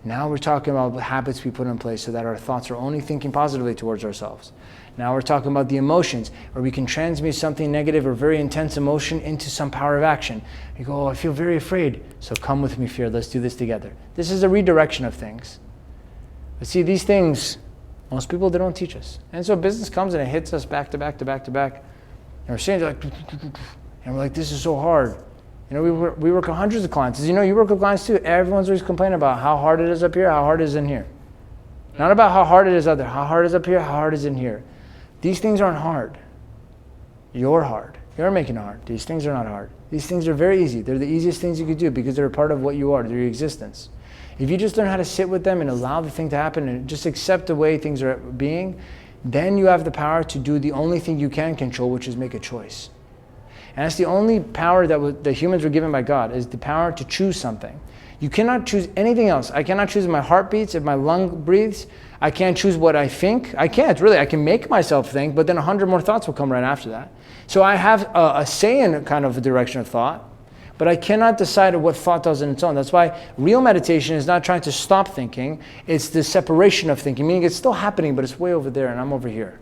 Now we're talking about habits we put in place so that our thoughts are only thinking positively towards ourselves. Now we're talking about the emotions, where we can transmute something negative or very intense emotion into some power of action. You go, oh, I feel very afraid. So come with me, fear. Let's do this together. This is a redirection of things. But see, these things, most people, they don't teach us. And so business comes and it hits us back to back to back to back. And we're saying, like, and we're like, this is so hard. You know, we work with hundreds of clients. As you know, you work with clients too. Everyone's always complaining about how hard it is up here, how hard it is in here. Not about how hard it is out there, how hard it is up here, how hard it is in here. These things aren't hard. You're hard. You're making it hard. These things are not hard. These things are very easy. They're the easiest things you could do because they're a part of what you are, they're your existence. If you just learn how to sit with them and allow the thing to happen and just accept the way things are being, then you have the power to do the only thing you can control, which is make a choice. And that's the only power that the humans were given by God, is the power to choose something. You cannot choose anything else. I cannot choose if my heart beats, if my lung breathes. I can't choose what I think. I can't, really. I can make myself think, but then 100 more thoughts will come right after that. So I have a say in kind of a direction of thought, but I cannot decide what thought does on its own. That's why real meditation is not trying to stop thinking. It's the separation of thinking, meaning it's still happening, but it's way over there and I'm over here.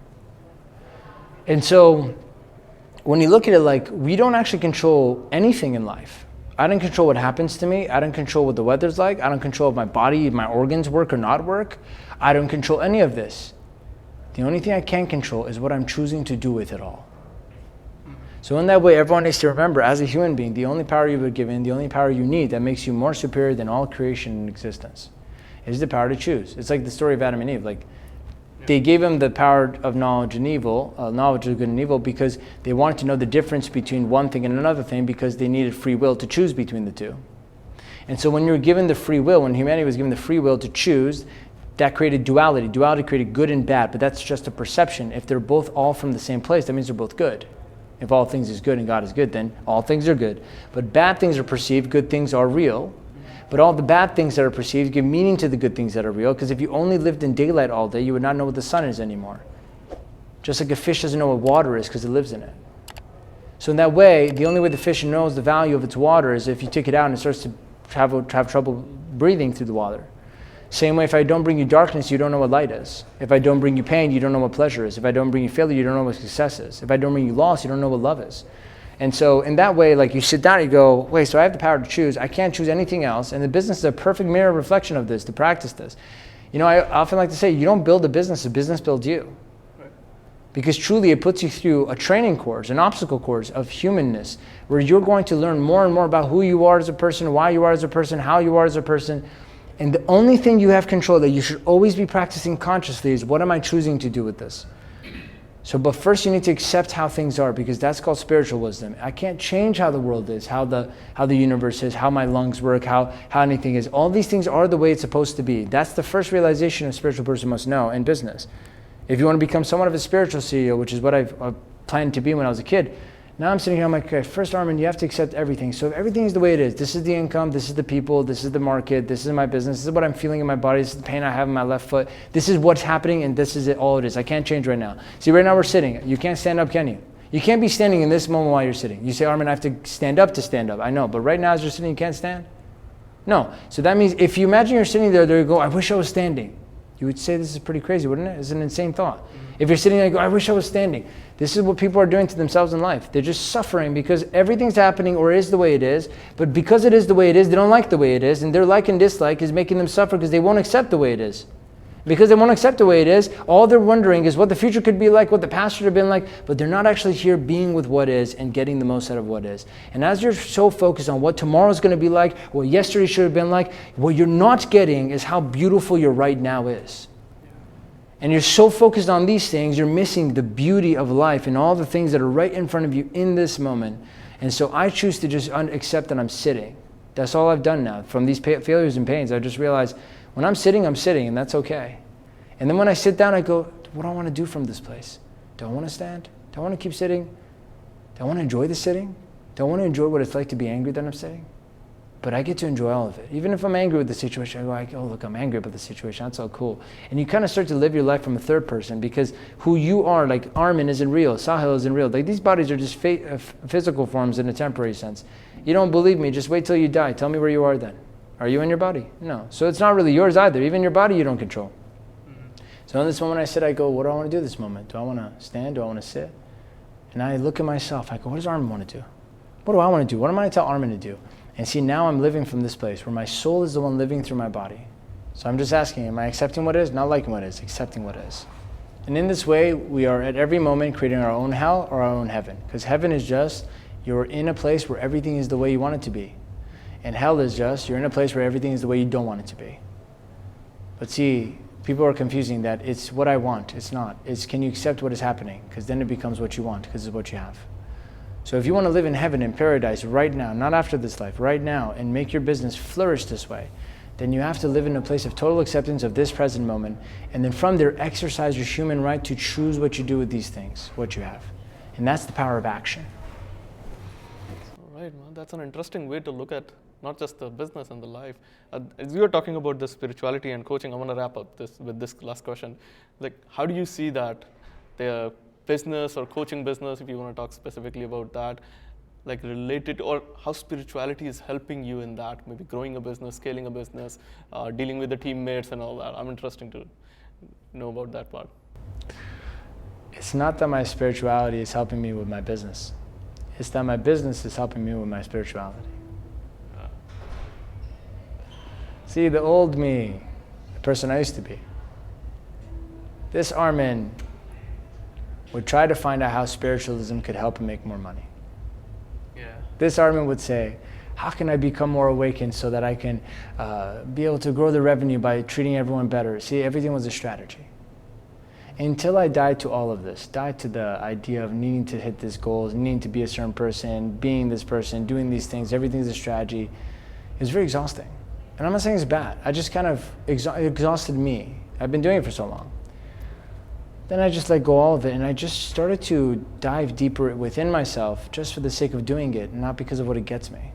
And so when you look at it, like, we don't actually control anything in life. I don't control what happens to me. I don't control what the weather's like. I don't control if my body, my organs work or not work. I don't control any of this. The only thing I can control is what I'm choosing to do with it all. So in that way, everyone needs to remember, as a human being, the only power you were given, the only power you need that makes you more superior than all creation in existence is the power to choose. It's like the story of Adam and Eve. Like, they gave him the power of knowledge and evil, knowledge of good and evil, because they wanted to know the difference between one thing and another thing, because they needed free will to choose between the two. And so when you're given the free will, when humanity was given the free will to choose, that created duality. Duality created good and bad, but that's just a perception. If they're both all from the same place, that means they're both good. If all things is good and God is good, then all things are good. But bad things are perceived, good things are real. But all the bad things that are perceived give meaning to the good things that are real, because if you only lived in daylight all day, you would not know what the sun is anymore. Just like a fish doesn't know what water is because it lives in it. So in that way, the only way the fish knows the value of its water is if you take it out and it starts to have trouble breathing through the water. Same way, if I don't bring you darkness, you don't know what light is. If I don't bring you pain, you don't know what pleasure is. If I don't bring you failure, you don't know what success is. If I don't bring you loss, you don't know what love is. And so in that way, like you sit down and you go, wait, so I have the power to choose. I can't choose anything else. And the business is a perfect mirror reflection of this, to practice this. You know, I often like to say, you don't build a business builds you. Because truly it puts you through a training course, an obstacle course of humanness, where you're going to learn more and more about who you are as a person, why you are as a person, how you are as a person. And the only thing you have control that you should always be practicing consciously is, what am I choosing to do with this? So, but first you need to accept how things are, because that's called spiritual wisdom. I can't change how the world is, how the universe is, how my lungs work, how anything is. All these things are the way it's supposed to be. That's the first realization a spiritual person must know in business. If you want to become somewhat of a spiritual CEO, which is what I've planned to be when I was a kid, now I'm sitting here, I'm like, okay, first, Armin, you have to accept everything. So if everything is the way it is, this is the income, this is the people, this is the market, this is my business, this is what I'm feeling in my body, this is the pain I have in my left foot, this is what's happening, and this is it, all it is. I can't change right now. See, right now we're sitting. You can't stand up, can you? You can't be standing in this moment while you're sitting. You say, Armin, I have to stand up to stand up. I know, but right now as you're sitting, you can't stand? No. So that means if you imagine you're sitting there you go, I wish I was standing. You would say this is pretty crazy, wouldn't it? It's an insane thought. If you're sitting there and go, I wish I was standing. This is what people are doing to themselves in life. They're just suffering because everything's happening or is the way it is. But because it is the way it is, they don't like the way it is. And their like and dislike is making them suffer because they won't accept the way it is. Because they won't accept the way it is, all they're wondering is what the future could be like, what the past should have been like, but they're not actually here being with what is and getting the most out of what is. And as you're so focused on what tomorrow's going to be like, what yesterday should have been like, what you're not getting is how beautiful your right now is. And you're so focused on these things, you're missing the beauty of life and all the things that are right in front of you in this moment. And so I choose to just accept that I'm sitting. That's all I've done now. From these failures and pains, I just realized when I'm sitting, and that's okay. And then when I sit down, I go, what do I want to do from this place? Do I want to stand? Do I want to keep sitting? Do I want to enjoy the sitting? Do I want to enjoy what it's like to be angry that I'm sitting? But I get to enjoy all of it. Even if I'm angry with the situation, I go, oh, look, I'm angry about the situation. That's so cool. And you kind of start to live your life from a third person, because who you are, like Armin isn't real, Sahil isn't real. Like these bodies are just physical forms in a temporary sense. You don't believe me, just wait till you die. Tell me where you are then. Are you in your body? No. So it's not really yours either. Even your body you don't control. So in this moment I sit, I go, what do I want to do this moment? Do I want to stand? Do I want to sit? And I look at myself, I go, what does Armin want to do? What do I want to do? What am I going to tell Armin to do? And see, now I'm living from this place where my soul is the one living through my body. So I'm just asking, am I accepting what is? Not liking what is, accepting what is. And in this way, we are at every moment creating our own hell or our own heaven. Because heaven is just, you're in a place where everything is the way you want it to be. And hell is just, you're in a place where everything is the way you don't want it to be. But see, people are confusing that it's what I want. It's not. It's can you accept what is happening? Because then it becomes what you want, because it's what you have. So if you want to live in heaven and paradise right now, not after this life, right now, and make your business flourish this way, then you have to live in a place of total acceptance of this present moment. And then from there, exercise your human right to choose what you do with these things, what you have. And that's the power of action. All right, man. That's an interesting way to look at not just the business and the life. As you were talking about the spirituality and coaching, I want to wrap up this with this last question. Like, how do you see that the business or coaching business, if you want to talk specifically about that, like related, or how spirituality is helping you in that, maybe growing a business, scaling a business, dealing with the teammates and all that? I'm interested to know about that part. It's not that my spirituality is helping me with my business. It's that my business is helping me with my spirituality. See, the old me, the person I used to be, this Armin would try to find out how spiritualism could help him make more money. Yeah. This Armin would say, how can I become more awakened so that I can be able to grow the revenue by treating everyone better? See, everything was a strategy. Until I died to all of this, died to the idea of needing to hit these goals, needing to be a certain person, being this person, doing these things, everything's a strategy. It was very exhausting. And I'm not saying it's bad. I just kind of exhausted me. I've been doing it for so long. Then I just let go all of it, and I just started to dive deeper within myself just for the sake of doing it, not because of what it gets me.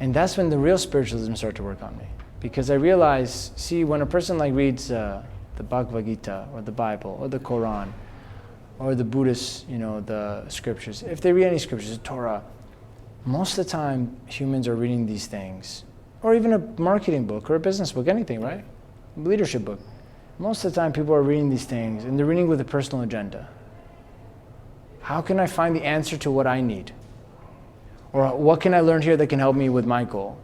And that's when the real spiritualism started to work on me. Because I realized, see, when a person like reads the Bhagavad Gita or the Bible or the Quran or the Buddhist, the scriptures, if they read any scriptures, the Torah, most of the time humans are reading these things, or even a marketing book or a business book, anything, right? A leadership book. Most of the time people are reading these things and they're reading with a personal agenda. How can I find the answer to what I need? Or what can I learn here that can help me with my goal?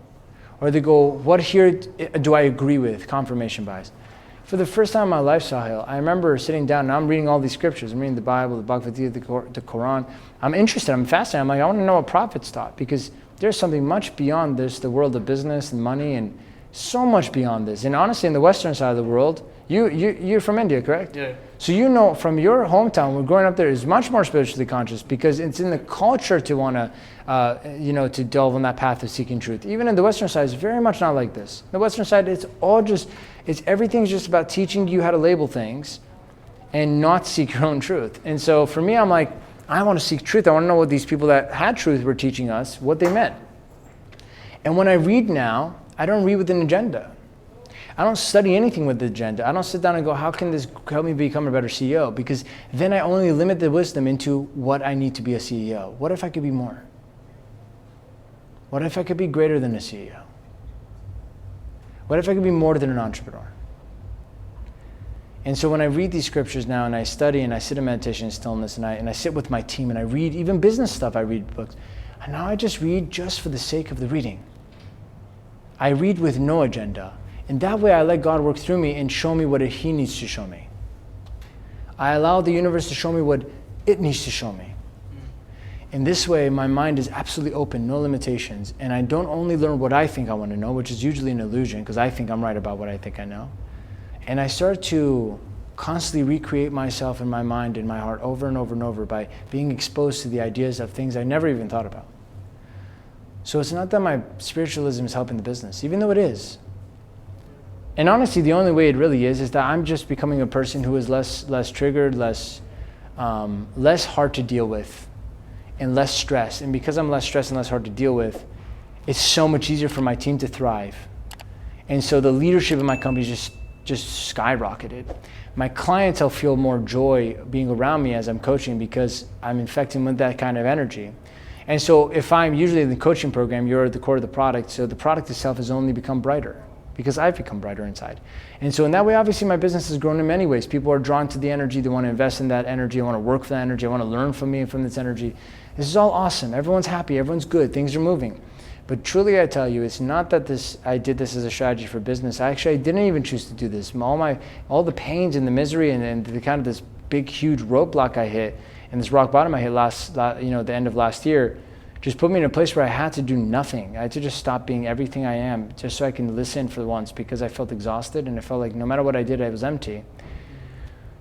Or they go, what here do I agree with? Confirmation bias. For the first time in my life, Sahil, I remember sitting down and I'm reading all these scriptures. I'm reading the Bible, the Bhagavad Gita, the Quran. I'm interested, I'm fascinated. I'm like, I want to know what prophets taught, because there's something much beyond this, the world of business and money, and so much beyond this. And honestly, in the Western side of the world, you're from India, correct? Yeah. So from your hometown, we're growing up there, is much more spiritually conscious, because it's in the culture to want to, to delve on that path of seeking truth. Even in the Western side, it's very much not like this. The Western side, everything's just about teaching you how to label things and not seek your own truth. And so for me, I'm like, I want to seek truth. I want to know what these people that had truth were teaching us, what they meant. And when I read now, I don't read with an agenda. I don't study anything with the agenda. I don't sit down and go, how can this help me become a better CEO? Because then I only limit the wisdom into what I need to be a CEO. What if I could be more? What if I could be greater than a CEO? What if I could be more than an entrepreneur? And so when I read these scriptures now and I study and I sit in meditation and stillness and I sit with my team and I read even business stuff, I read books. And now I just read just for the sake of the reading. I read with no agenda. And that way I let God work through me and show me what He needs to show me. I allow the universe to show me what it needs to show me. In this way, my mind is absolutely open, no limitations. And I don't only learn what I think I want to know, which is usually an illusion because I think I'm right about what I think I know. And I start to constantly recreate myself in my mind and my heart over and over and over by being exposed to the ideas of things I never even thought about. So it's not that my spiritualism is helping the business, even though it is. And honestly, the only way it really is that I'm just becoming a person who is less triggered, less hard to deal with, and less stressed. And because I'm less stressed and less hard to deal with, it's so much easier for my team to thrive. And so the leadership in my company just skyrocketed. My clientele feel more joy being around me as I'm coaching because I'm infecting them with that kind of energy. And so if I'm usually in the coaching program, you're at the core of the product, so the product itself has only become brighter because I've become brighter inside. And so in that way, obviously my business has grown in many ways. People are drawn to the energy, they want to invest in that energy, they want to work for that energy, they want to learn from me and from this energy. This is all awesome, everyone's happy, everyone's good, things are moving. But truly I tell you, it's not that I did this as a strategy for business. I didn't even choose to do this. All the pains and the misery and the kind of this big, huge roadblock I hit and this rock bottom I hit the end of last year, just put me in a place where I had to do nothing. I had to just stop being everything I am just so I can listen for once because I felt exhausted and I felt like no matter what I did, I was empty.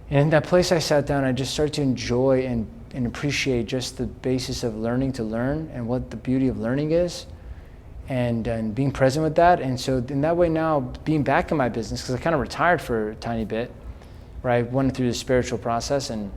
And in that place I sat down, I just started to enjoy and appreciate just the basis of learning to learn and what the beauty of learning is. And being present with that. And so in that way now, being back in my business, because I kind of retired for a tiny bit, right? I went through the spiritual process and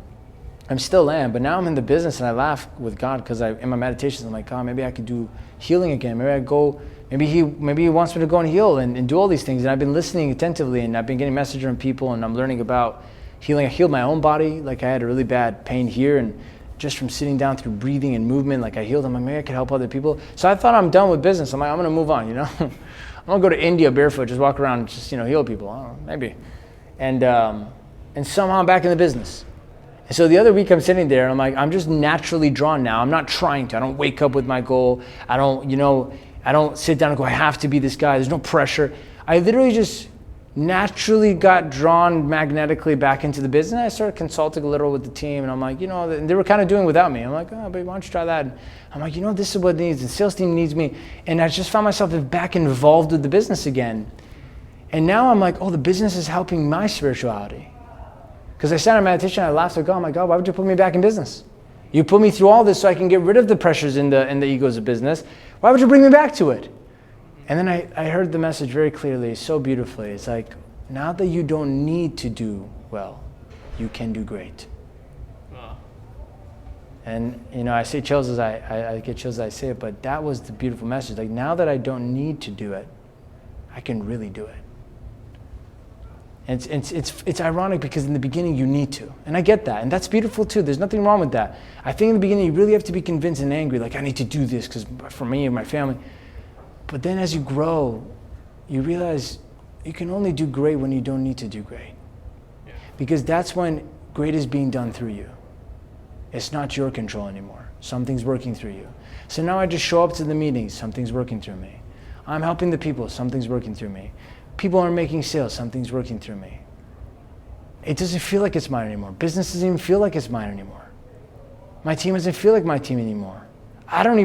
I'm still am, but now I'm in the business and I laugh with God because in my meditations, I'm like, God, maybe I could do healing again. Maybe he wants me to go and heal and do all these things. And I've been listening attentively and I've been getting messages from people and I'm learning about healing. I healed my own body. Like I had a really bad pain here and just from sitting down through breathing and movement, like I healed them. Maybe I could help other people. So I thought I'm done with business. I'm like, I'm gonna move on, I'm gonna go to India barefoot, just walk around and just, heal people. I don't know, maybe. And somehow I'm back in the business. And so the other week I'm sitting there and I'm like, I'm just naturally drawn now. I'm not trying to. I don't wake up with my goal. I don't sit down and go, I have to be this guy. There's no pressure. I literally just naturally got drawn magnetically back into the business. I started consulting a little with the team and I'm like, and they were kind of doing without me. I'm like, oh, but why don't you try that? And I'm like, this is what it needs. The sales team needs me. And I just found myself back involved with the business again. And now I'm like, oh, the business is helping my spirituality. Because I sat in meditation, I laughed, like, oh my God, why would you put me back in business? You put me through all this so I can get rid of the pressures and the egos of business. Why would you bring me back to it? And then I heard the message very clearly, so beautifully. It's like, now that you don't need to do well, you can do great. Wow. And I say chills as I get chills as I say it, but that was the beautiful message. Like, now that I don't need to do it, I can really do it. And it's ironic because in the beginning you need to, and I get that, and that's beautiful too. There's nothing wrong with that. I think in the beginning you really have to be convinced and angry, like I need to do this because for me and my family. But then as you grow, you realize you can only do great when you don't need to do great, because that's when great is being done through you. It's not your control anymore. Something's working through you. So now I just show up to the meetings. Something's working through me. I'm helping the people. Something's working through me. People are making sales, something's working through me. It doesn't feel like it's mine anymore. Business doesn't even feel like it's mine anymore. My team doesn't feel like my team anymore.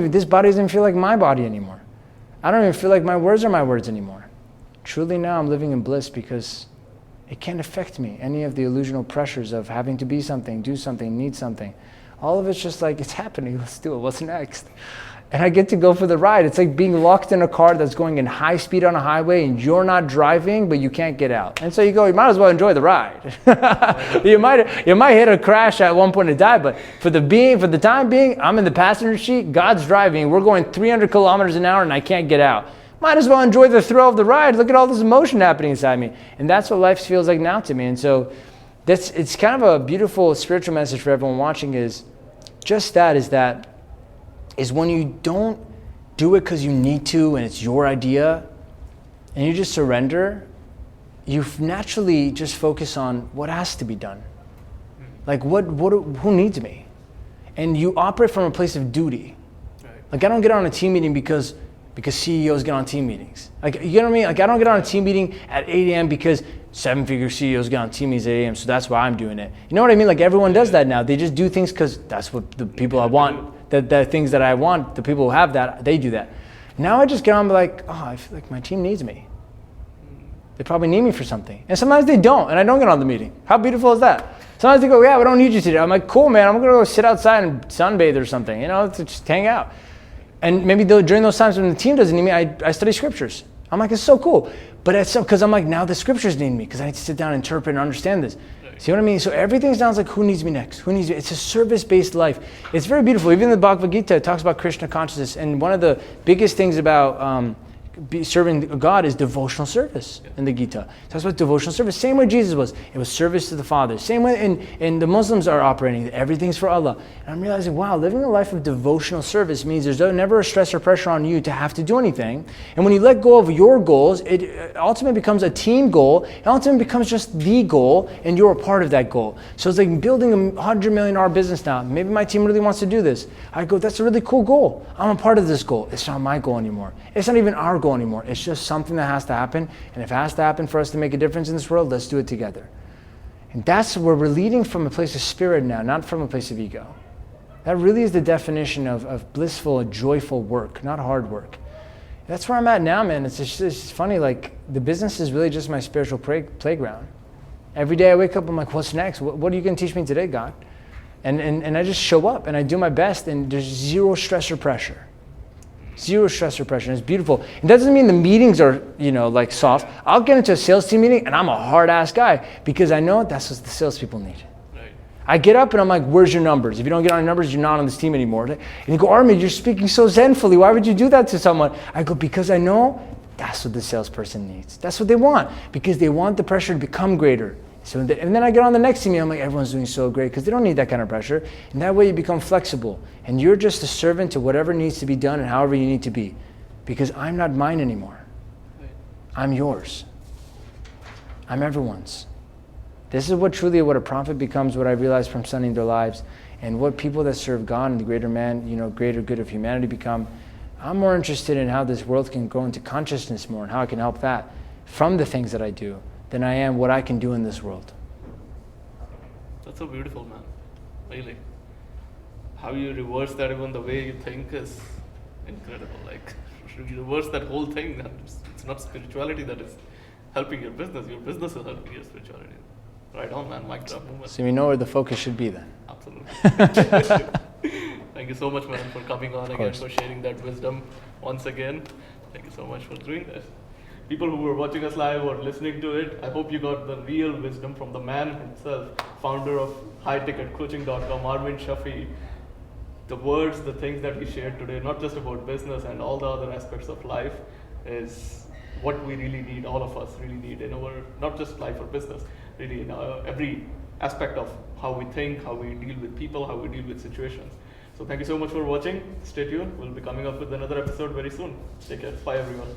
This body doesn't feel like my body anymore. I don't even feel like my words are my words anymore. Truly now I'm living in bliss because it can't affect me. Any of the illusional pressures of having to be something, do something, need something. All of it's just like, it's happening, let's do it, what's next? And I get to go for the ride. It's like being locked in a car that's going in high speed on a highway and you're not driving, but you can't get out. And so you might as well enjoy the ride. you might hit a crash at one point and die, but for the time being, I'm in the passenger seat, God's driving, we're going 300 kilometers an hour and I can't get out. Might as well enjoy the thrill of the ride. Look at all this emotion happening inside me. And that's what life feels like now to me. And so it's kind of a beautiful spiritual message for everyone watching is when you don't do it because you need to and it's your idea and you just surrender, you naturally just focus on what has to be done. Like who needs me? And you operate from a place of duty. Right. Like I don't get on a team meeting because CEOs get on team meetings. Like, you know what I mean? Like I don't get on a team meeting at 8 a.m. because 7-figure CEOs get on team meetings at 8 a.m. So that's why I'm doing it. You know what I mean? Like everyone does that now. They just do things because that's what the people I want. The things that I want, the people who have that, they do that. Now I just get on and be like, oh, I feel like my team needs me. They probably need me for something. And sometimes they don't, and I don't get on the meeting. How beautiful is that? Sometimes they go, yeah, we don't need you today. I'm like, cool, man, I'm gonna go sit outside and sunbathe or something, to just hang out. And maybe during those times when the team doesn't need me, I study scriptures. I'm like, it's so cool. But it's because I'm like, now the scriptures need me because I need to sit down and interpret and understand this. See what I mean? So everything sounds like who needs me next? Who needs me? It's a service-based life. It's very beautiful. Even in the Bhagavad Gita, it talks about Krishna consciousness. And one of the biggest things about serving God is devotional service in the Gita. It talks about devotional service. Same way Jesus was. It was service to the Father. Same way and the Muslims are operating. Everything's for Allah. And I'm realizing, wow, living a life of devotional service means there's never a stress or pressure on you to have to do anything. And when you let go of your goals, it ultimately becomes a team goal. It ultimately becomes just the goal, and you're a part of that goal. So it's like building a $100 million business now. Maybe my team really wants to do this. I go, that's a really cool goal. I'm a part of this goal. It's not my goal anymore. It's not even our goal anymore. It's just something that has to happen. And if it has to happen for us to make a difference in this world, let's do it together. And that's where we're leading from a place of spirit now, not from a place of ego. That really is the definition of blissful and joyful work, not hard work. That's where I'm at now, man. It's funny, like the business is really just my spiritual playground. Every day I wake up, I'm like, what's next? What are you going to teach me today, God? And I just show up and I do my best, and there's zero stress or pressure. Zero stress or pressure. It's beautiful. It doesn't mean the meetings are, like soft. I'll get into a sales team meeting and I'm a hard ass guy because I know that's what the salespeople need. Right. I get up and I'm like, where's your numbers? If you don't get on your numbers, you're not on this team anymore. And you go, Armin, you're speaking so zenfully. Why would you do that to someone? I go, because I know that's what the salesperson needs. That's what they want, because they want the pressure to become greater. So, and then I get on the next team, and I'm like, everyone's doing so great, because they don't need that kind of pressure. And that way you become flexible. And you're just a servant to whatever needs to be done and however you need to be. Because I'm not mine anymore. I'm yours. I'm everyone's. This is what a prophet becomes, what I realized from studying their lives, and what people that serve God and the greater man, greater good of humanity become. I'm more interested in how this world can grow into consciousness more and how I can help that from the things that I do than I am what I can do in this world. That's so beautiful, man. Really. How you reverse that, even the way you think, is incredible. Like, you reverse that whole thing. That it's not spirituality that is helping your business is helping your spirituality. Right on, man. Mic drop moment. So we know where the focus should be then. Absolutely. Thank you so much, man, for coming on again, for sharing that wisdom once again. Thank you so much for doing this. people who were watching us live or listening to it, I hope you got the real wisdom from the man himself, founder of highticketcoaching.com, Armin Shafee. The words, the things that he shared today, not just about business and all the other aspects of life, is what we really need, all of us really need in our, not just life or business, really in our, every aspect of how we think, how we deal with people, how we deal with situations. So thank you so much for watching. Stay tuned. We'll be coming up with another episode very soon. Take care. Bye, everyone.